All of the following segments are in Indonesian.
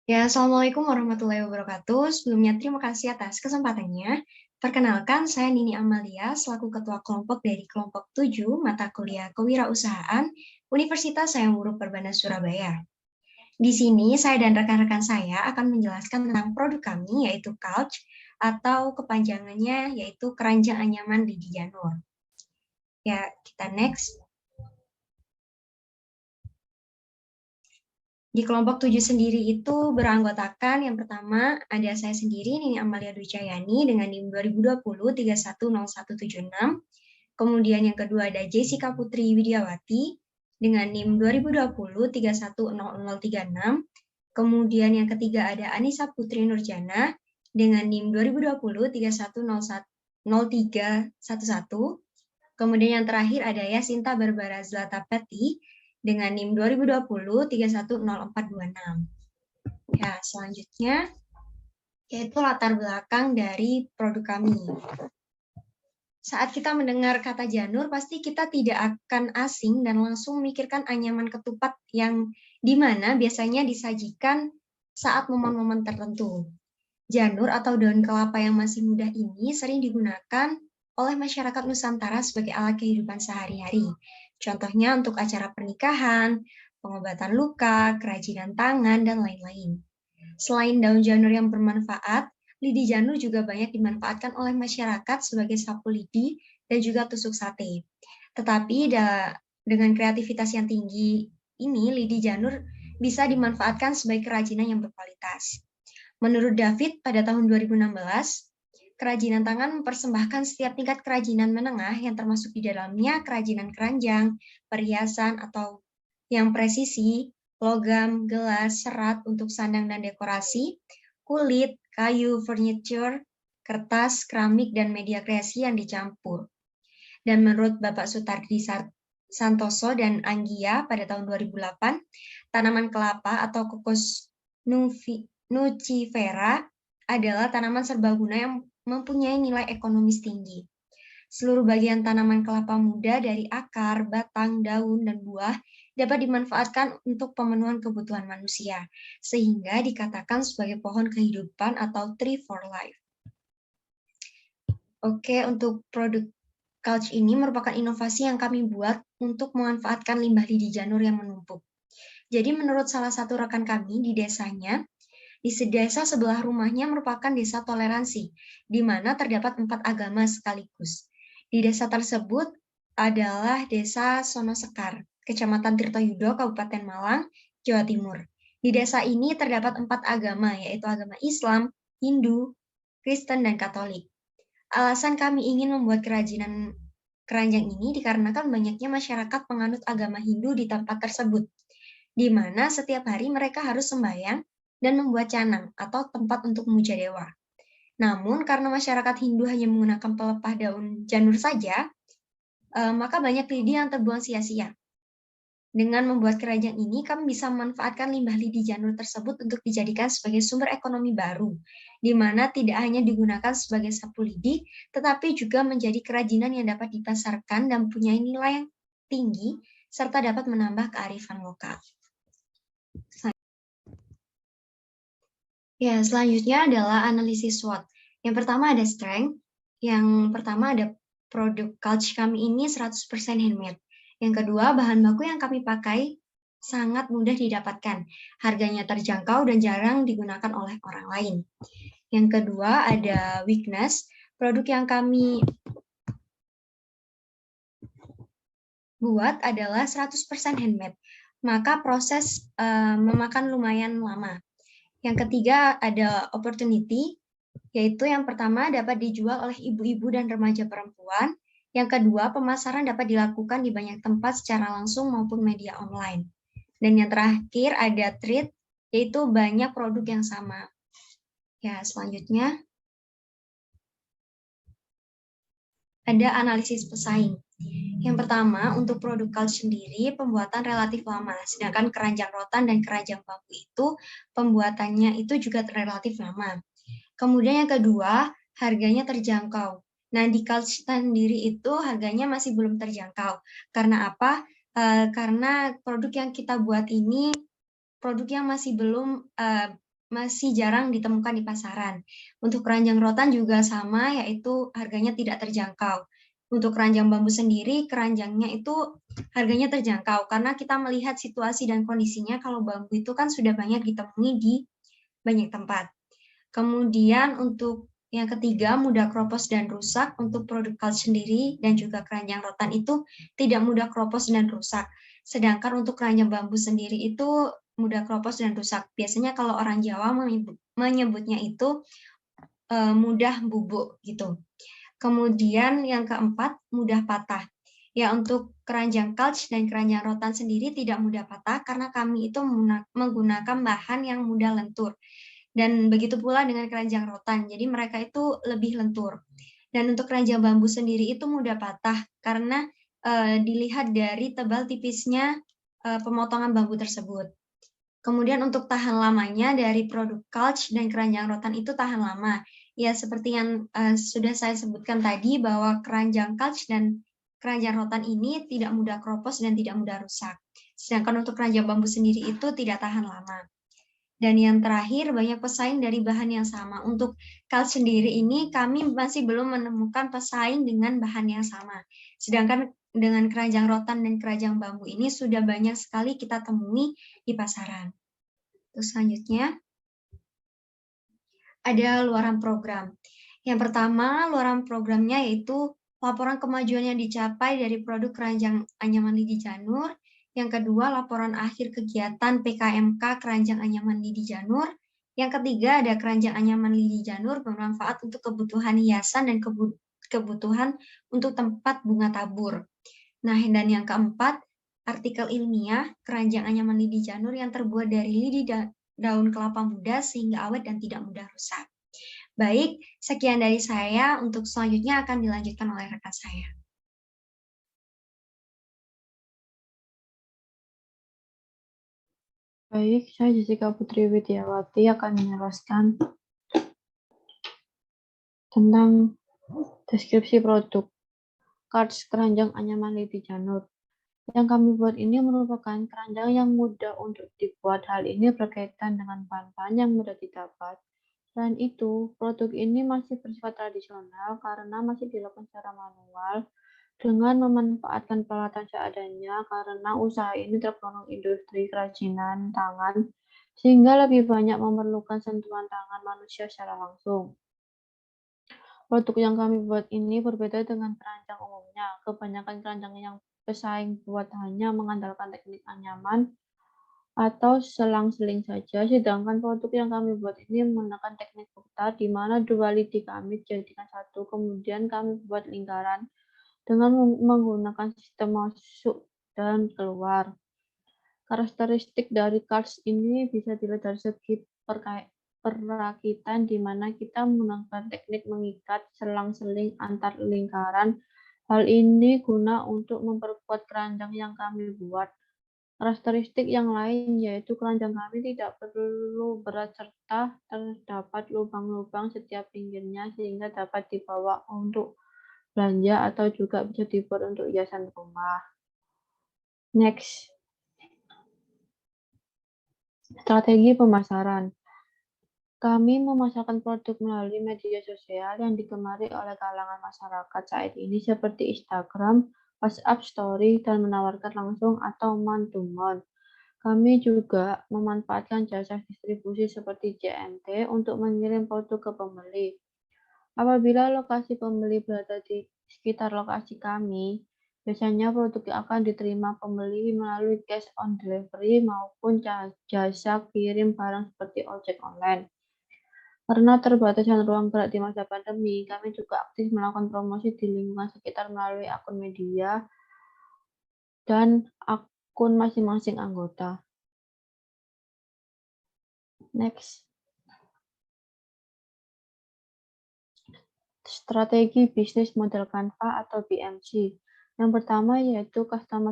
Ya, Assalamualaikum warahmatullahi wabarakatuh. Sebelumnya terima kasih atas kesempatannya. Perkenalkan, saya Nini Amalia, selaku Ketua Kelompok dari Kelompok 7 Mata Kuliah Kewirausahaan Universitas Hayam Wuruk Perbana Surabaya. Di sini, saya dan rekan-rekan saya akan menjelaskan tentang produk kami, yaitu Couch, atau kepanjangannya yaitu Keranjang Anyaman Lidi Janur. Ya, kita next. Di kelompok 7 sendiri itu beranggotakan yang pertama ada saya sendiri, Nini Amalia Dwi Cahyani dengan NIM 2020 310176. Kemudian yang kedua ada Jessica Putri Widiawati dengan NIM 2020 310036. Kemudian yang ketiga ada Anissa Putri Nurjana dengan NIM 2020 31010311. Kemudian yang terakhir ada Yasinta Barbara Zlata Peti dengan NIM 2020 310426. Ya, selanjutnya yaitu latar belakang dari produk kami. Saat kita mendengar kata janur, pasti kita tidak akan asing dan langsung memikirkan anyaman ketupat yang dimana biasanya disajikan saat momen-momen tertentu. Janur atau daun kelapa yang masih muda ini sering digunakan oleh masyarakat Nusantara sebagai alat kehidupan sehari-hari. Contohnya untuk acara pernikahan, pengobatan luka, kerajinan tangan, dan lain-lain. Selain daun janur yang bermanfaat, lidi janur juga banyak dimanfaatkan oleh masyarakat sebagai sapu lidi dan juga tusuk sate. Tetapi dengan kreativitas yang tinggi ini, lidi janur bisa dimanfaatkan sebagai kerajinan yang berkualitas. Menurut David, pada tahun 2016, kerajinan tangan mempersembahkan setiap tingkat kerajinan menengah yang termasuk di dalamnya kerajinan keranjang, perhiasan atau yang presisi, logam, gelas, serat untuk sandang dan dekorasi, kulit, kayu, furniture, kertas, keramik, dan media kreasi yang dicampur. Dan menurut Bapak Sutardi Santoso dan Anggia pada tahun 2008, tanaman kelapa atau Cocos nucifera adalah tanaman serbaguna yang mempunyai nilai ekonomis tinggi. Seluruh bagian tanaman kelapa muda dari akar, batang, daun, dan buah dapat dimanfaatkan untuk pemenuhan kebutuhan manusia, sehingga dikatakan sebagai pohon kehidupan atau tree for life. Oke, untuk produk Couch ini merupakan inovasi yang kami buat untuk memanfaatkan limbah lidi janur yang menumpuk. Jadi menurut salah satu rekan kami di desanya, di desa sebelah rumahnya merupakan desa toleransi, di mana terdapat 4 agama sekaligus. Di desa tersebut adalah Desa Sonosekar, Kecamatan Tirtoyudo, Kabupaten Malang, Jawa Timur. Di desa ini terdapat 4 agama, yaitu agama Islam, Hindu, Kristen, dan Katolik. Alasan kami ingin membuat kerajinan keranjang ini dikarenakan banyaknya masyarakat penganut agama Hindu di tempat tersebut, di mana setiap hari mereka harus sembahyang dan membuat canang atau tempat untuk memuja dewa. Namun karena masyarakat Hindu hanya menggunakan pelepah daun janur saja, maka banyak lidi yang terbuang sia-sia. Dengan membuat keranjang ini, kami bisa memanfaatkan limbah lidi janur tersebut untuk dijadikan sebagai sumber ekonomi baru, di mana tidak hanya digunakan sebagai sapu lidi, tetapi juga menjadi kerajinan yang dapat dipasarkan dan punya nilai yang tinggi, serta dapat menambah kearifan lokal. Ya, selanjutnya adalah analisis SWOT. Yang pertama ada strength, yang pertama ada produk Couch kami ini 100% handmade. Yang kedua, bahan baku yang kami pakai sangat mudah didapatkan. Harganya terjangkau dan jarang digunakan oleh orang lain. Yang kedua, ada weakness. Produk yang kami buat adalah 100% handmade. Maka proses memakan lumayan lama. Yang ketiga, ada opportunity, yaitu yang pertama dapat dijual oleh ibu-ibu dan remaja perempuan. Yang kedua, pemasaran dapat dilakukan di banyak tempat secara langsung maupun media online. Dan yang terakhir ada trade, yaitu banyak produk yang sama. Ya, selanjutnya ada analisis pesaing. Yang pertama, untuk produk Couch sendiri, pembuatan relatif lama, sedangkan keranjang rotan dan keranjang bambu itu, pembuatannya itu juga relatif lama. Kemudian yang kedua, harganya terjangkau. Nah, di Couch sendiri itu harganya masih belum terjangkau. Karena apa? Karena produk yang kita buat ini produk yang masih belum masih jarang ditemukan di pasaran. Untuk keranjang rotan juga sama, yaitu harganya tidak terjangkau. Untuk keranjang bambu sendiri, keranjangnya itu harganya terjangkau karena kita melihat situasi dan kondisinya kalau bambu itu kan sudah banyak ditemui di banyak tempat. Kemudian untuk yang ketiga, mudah kropos dan rusak. Untuk produk couch sendiri dan juga keranjang rotan itu tidak mudah kropos dan rusak. Sedangkan untuk keranjang bambu sendiri itu mudah kropos dan rusak. Biasanya kalau orang Jawa menyebutnya itu mudah bubuk gitu. Kemudian yang keempat, mudah patah. Ya, untuk keranjang couch dan keranjang rotan sendiri tidak mudah patah karena kami itu menggunakan bahan yang mudah lentur. Dan begitu pula dengan keranjang rotan, jadi mereka itu lebih lentur. Dan untuk keranjang bambu sendiri itu mudah patah karena dilihat dari tebal tipisnya pemotongan bambu tersebut. Kemudian untuk tahan lamanya dari produk couch dan keranjang rotan itu tahan lama. Ya, seperti yang sudah saya sebutkan tadi bahwa keranjang couch dan keranjang rotan ini tidak mudah kropos dan tidak mudah rusak. Sedangkan untuk keranjang bambu sendiri itu tidak tahan lama. Dan yang terakhir, banyak pesaing dari bahan yang sama. Untuk couch sendiri ini kami masih belum menemukan pesaing dengan bahan yang sama. Sedangkan dengan keranjang rotan dan keranjang bambu ini sudah banyak sekali kita temui di pasaran. Terus selanjutnya, ada luaran program. Yang pertama, luaran programnya yaitu laporan kemajuan yang dicapai dari produk keranjang anyaman lidi janur. Yang kedua, laporan akhir kegiatan PKMK keranjang anyaman lidi janur. Yang ketiga, ada keranjang anyaman lidi janur bermanfaat untuk kebutuhan hiasan dan kebutuhan untuk tempat bunga tabur. Nah, dan yang keempat, artikel ilmiah keranjang anyaman lidi janur yang terbuat dari lidi daun kelapa muda sehingga awet dan tidak mudah rusak. Baik, sekian dari saya. Untuk selanjutnya akan dilanjutkan oleh rekan saya. Baik, saya Jessica Putri Widiawati akan menjelaskan tentang deskripsi produk couch keranjang anyaman lidi janur. Yang kami buat ini merupakan keranjang yang mudah untuk dibuat. Hal ini berkaitan dengan bahan-bahan yang mudah didapat. Selain itu, produk ini masih bersifat tradisional karena masih dilakukan secara manual dengan memanfaatkan peralatan seadanya karena usaha ini tergolong industri kerajinan tangan sehingga lebih banyak memerlukan sentuhan tangan manusia secara langsung. Produk yang kami buat ini berbeda dengan keranjang umumnya. Kebanyakan keranjang yang pesaing buat hanya mengandalkan teknik anyaman atau selang-seling saja, sedangkan produk yang kami buat ini menggunakan teknik putar, di mana dua lidi kami dijadikan satu, kemudian kami buat lingkaran dengan menggunakan sistem masuk dan keluar. Karakteristik dari couch ini bisa dilihat dari segi perakitan, di mana kita menggunakan teknik mengikat selang-seling antar lingkaran. Hal ini guna untuk memperkuat keranjang yang kami buat. Karakteristik yang lain yaitu keranjang kami tidak perlu berat serta terdapat lubang-lubang setiap pinggirnya sehingga dapat dibawa untuk belanja atau juga bisa dibuat untuk hiasan rumah. Next, strategi pemasaran. Kami memasarkan produk melalui media sosial yang digemari oleh kalangan masyarakat saat ini seperti Instagram, WhatsApp Story, dan menawarkan langsung atau man-to-man. Kami juga memanfaatkan jasa distribusi seperti JNT untuk mengirim produk ke pembeli. Apabila lokasi pembeli berada di sekitar lokasi kami, biasanya produk akan diterima pembeli melalui cash on delivery maupun jasa kirim barang seperti ojek online. Karena terbatasnya ruang gerak di masa pandemi, kami juga aktif melakukan promosi di lingkungan sekitar melalui akun media dan akun masing-masing anggota. Next. Strategi bisnis model Canva atau BMC. Yang pertama yaitu customer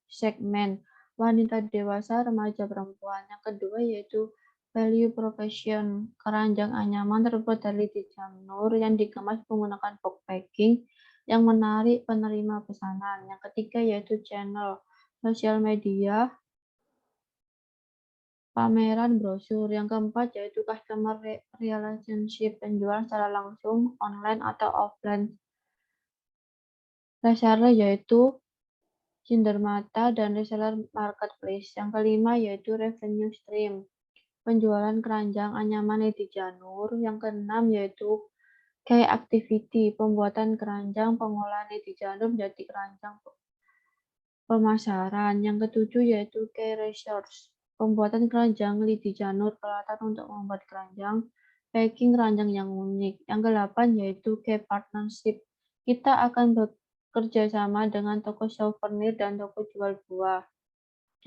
segment, wanita dewasa, remaja, perempuan. Yang kedua yaitu value profession, keranjang anyaman terbuat dari lidi janur yang dikemas menggunakan box packing yang menarik penerima pesanan. Yang ketiga yaitu channel sosial media, pameran brosur. Yang keempat yaitu customer relationship, penjualan secara langsung, online atau offline. Reseller yaitu Cindermata dan reseller marketplace. Yang kelima yaitu revenue stream, penjualan keranjang anyaman di Janur. Yang keenam yaitu key activity, pembuatan keranjang, pengolahan di Janur menjadi keranjang pemasaran. Yang ketujuh yaitu key resource, pembuatan keranjang lidi janur, peralatan untuk membuat keranjang, packing keranjang yang unik. Yang ke-8 yaitu key partnership. Kita akan bekerja sama dengan toko souvenir dan toko jual buah.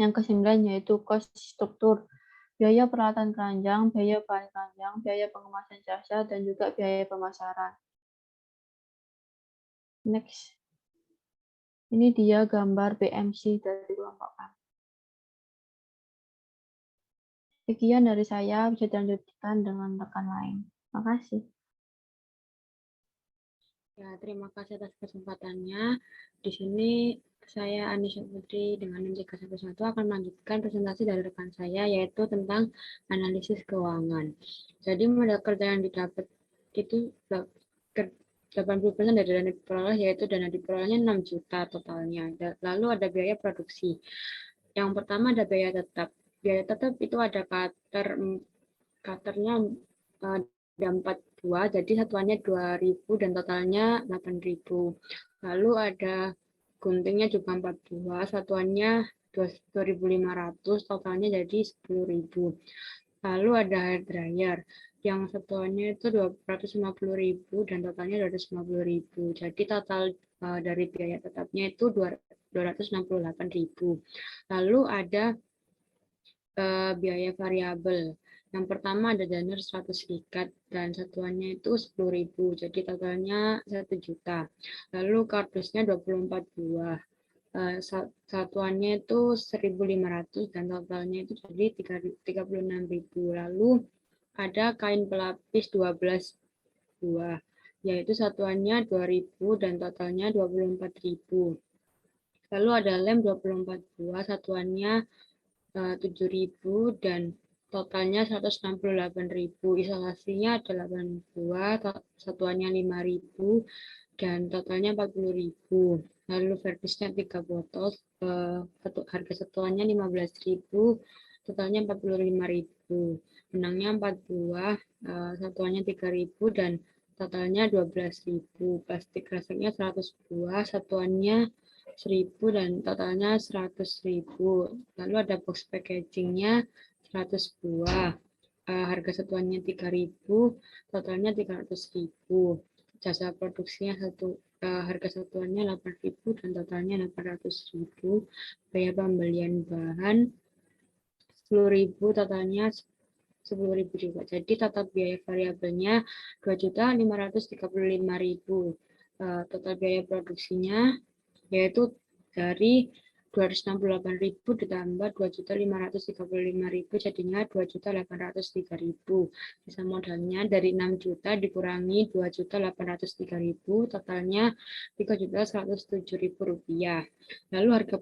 Yang ke-9 yaitu cost struktur, biaya peralatan keranjang, biaya bahan keranjang, biaya pengemasan jasa, dan juga biaya pemasaran. Next. Ini dia gambar BMC dari kelompok kami. Sekian dari saya, bisa dilanjutkan dengan rekan lain. Terima kasih. Ya, terima kasih atas kesempatannya. Di sini saya Anisha Putri dengan NIM 311 akan melanjutkan presentasi dari rekan saya, yaitu tentang analisis keuangan. Jadi modal kerja yang didapat itu 80% dari dana diperoleh, yaitu dana diperolehnya 6 juta totalnya. Lalu ada biaya produksi. Yang pertama ada biaya tetap. Biaya tetap itu ada cutter-nya ada 4 buah, jadi satuannya 2.000 dan totalnya 8.000. Lalu ada guntingnya juga 4 buah, satuannya 2.500, totalnya jadi 10.000. Lalu ada hair dryer yang satuannya itu 250.000 dan totalnya 250.000. Jadi total dari biaya tetapnya itu 268.000. Lalu ada biaya variabel. Yang pertama ada janur 100 ikat dan satuannya itu 10.000. Jadi totalnya 1 juta. Lalu kardusnya 24 buah. Satuannya itu 1.500 dan totalnya itu jadi 36.000. Lalu ada kain pelapis 12 buah, yaitu satuannya 2.000 dan totalnya 24.000. Lalu ada lem 24 buah, satuannya 7.000 dan totalnya 168.000. Isolasinya ada 8 buah, satuannya 5.000 dan totalnya 40.000. Lalu vernisnya 3 botol, harga satuannya 15.000, totalnya 45.000. Benangnya 4 buah, satuannya 3.000 dan totalnya 12.000. Plastik kreseknya 100 buah, satuannya 1.000 dan totalnya 100.000. Lalu ada box packagingnya 100 buah, harga satuannya 3.000, totalnya 300.000. Jasa produksinya harga satuannya 8.000 dan totalnya 800.000. Biaya pembelian bahan 10.000, totalnya 10.000 juga. Jadi total biaya variabelnya 2.535.000. Total biaya produksinya yaitu dari 268.000 ditambah 2.535.000 jadinya 2.803.000. Sisa modalnya dari 6 juta dikurangi 2.803.000, totalnya 3.107.000 rupiah. Lalu harga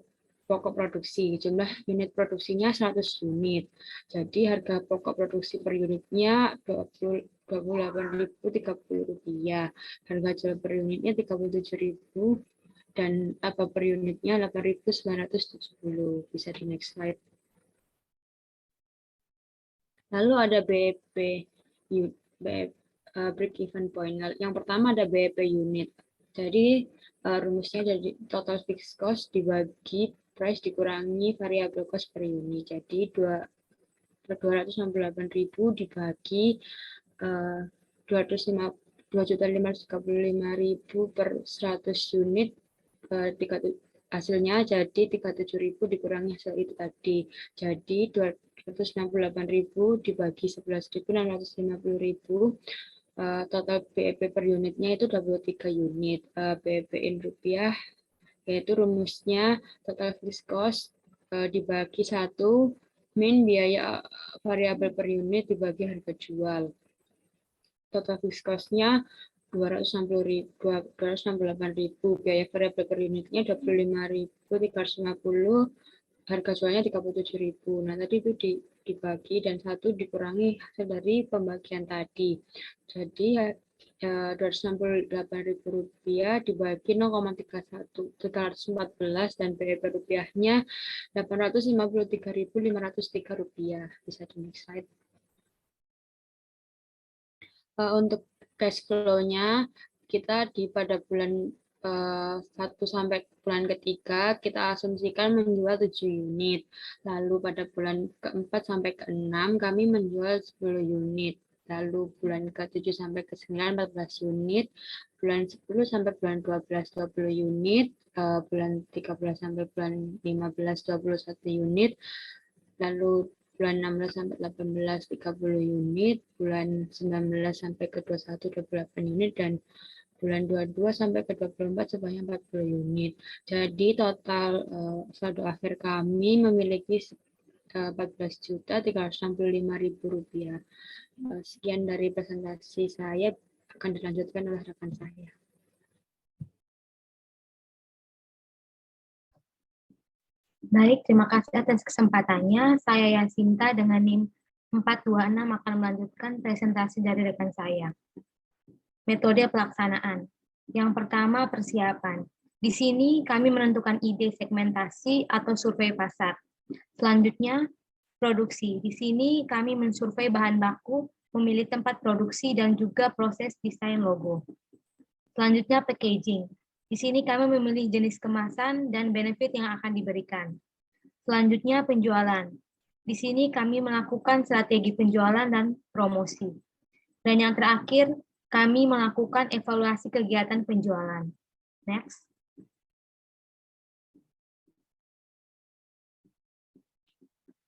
pokok produksi, jumlah unit produksinya 100 unit. Jadi harga pokok produksi per unitnya 28.030 rupiah. Harga jual per unitnya 37.000 dan apa per unitnya 8.970. Bisa di next slide. Lalu ada BEP, break even point. Yang pertama ada BEP unit. Jadi rumusnya jadi total fixed cost dibagi price dikurangi variable cost per unit. Jadi 268.000 dibagi 2.535.000 per 100 unit, hasilnya jadi 37.000 dikurangi hasil itu tadi. Jadi 268.000 dibagi 11.650.000, total BEP per unitnya itu 23 unit. BEP in rupiah yaitu rumusnya total fixed cost dibagi 1 min biaya variabel per unit dibagi harga jual. Total fixed cost-nya 268.000, biaya variabel per unitnya 25.350, harga jualnya 37.000. Nah, tadi itu dibagi dan 1 dikurangi hasil dari pembagian tadi. Jadi Rp268.000 dibagi 0,31 714 dan PDP rupiahnya Rp853.503. Bisa di next slide. Untuk cash flow-nya kita pada bulan 1 sampai bulan ketiga kita asumsikan menjual 7 unit. Lalu pada bulan keempat sampai ke-6 kami menjual 10 unit. Lalu bulan ke-7 sampai ke-9 14 unit. Bulan 10 sampai bulan 12 20 unit. Bulan 13 sampai bulan 15 21 unit. Lalu bulan 16 sampai 18 30 unit, bulan 19 sampai ke 21 28 unit, dan bulan 22 sampai ke 24 sebanyak 40 unit. Jadi total saldo akhir kami memiliki Rp14.365.000. Sekian dari presentasi saya, akan dilanjutkan oleh rekan saya. Baik, terima kasih atas kesempatannya. Saya Yasinta dengan NIM 426 akan melanjutkan presentasi dari rekan saya. Metode pelaksanaan. Yang pertama, persiapan. Di sini kami menentukan ide segmentasi atau survei pasar. Selanjutnya, produksi. Di sini kami mensurvei bahan baku, memilih tempat produksi, dan juga proses desain logo. Selanjutnya, packaging. Di sini kami memilih jenis kemasan dan benefit yang akan diberikan. Selanjutnya, penjualan. Di sini kami melakukan strategi penjualan dan promosi. Dan yang terakhir, kami melakukan evaluasi kegiatan penjualan. Next.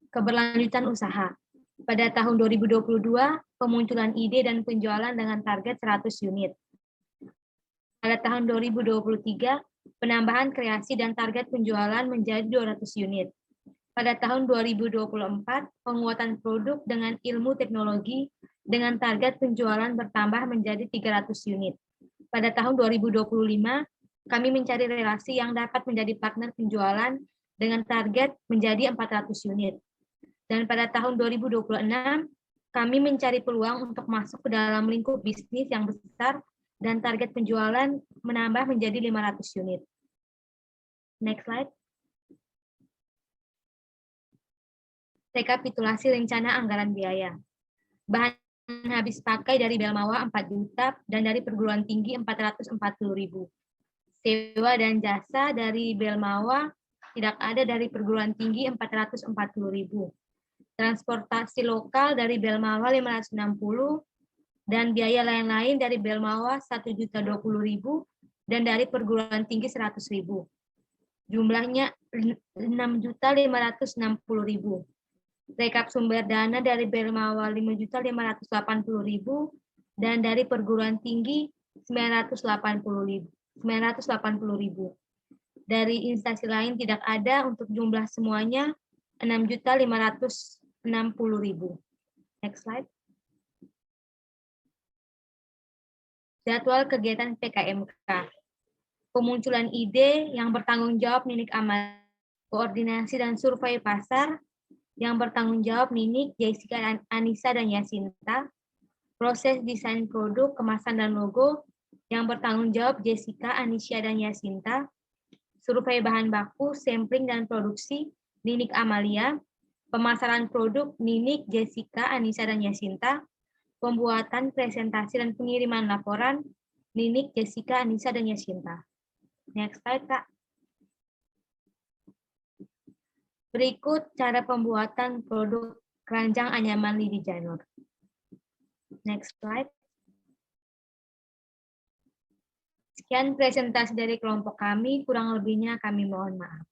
Keberlanjutan usaha. Pada tahun 2022, pemunculan ide dan penjualan dengan target 100 unit. Pada tahun 2023, penambahan kreasi dan target penjualan menjadi 200 unit. Pada tahun 2024, penguatan produk dengan ilmu teknologi dengan target penjualan bertambah menjadi 300 unit. Pada tahun 2025, kami mencari relasi yang dapat menjadi partner penjualan dengan target menjadi 400 unit. Dan pada tahun 2026, kami mencari peluang untuk masuk ke dalam lingkup bisnis yang besar dan target penjualan menambah menjadi 500 unit. Next slide. Rekapitulasi rencana anggaran biaya. Bahan habis pakai dari Belmawa 4 juta dan dari perguruan tinggi 440.000. Sewa dan jasa dari Belmawa tidak ada dari perguruan tinggi 440.000. Transportasi lokal dari Belmawa 560 dan biaya lain-lain dari Belmawa 1.020.000 dan dari perguruan tinggi 100.000. Jumlahnya 6.560.000. Rekap sumber dana dari Belmawa 5.580.000 dan dari perguruan tinggi 980.000. Dari instansi lain tidak ada, untuk jumlah semuanya 6.560.000. Next slide. Jadwal kegiatan PKMK. Pemunculan ide yang bertanggung jawab Ninik Amal, koordinasi dan survei pasar yang bertanggung jawab Ninik, Jessica, Anissa, dan Yasinta. Proses desain produk, kemasan, dan logo yang bertanggung jawab Jessica, Anisha, dan Yasinta. Survei bahan baku, sampling, dan produksi Ninik Amalia. Pemasaran produk Ninik, Jessica, Anissa, dan Yasinta. Pembuatan presentasi dan pengiriman laporan Ninik, Jessica, Anissa, dan Yasinta. Next slide, Kak. Berikut cara pembuatan produk keranjang anyaman lidi janur. Next slide. Sekian presentasi dari kelompok kami, kurang lebihnya kami mohon maaf.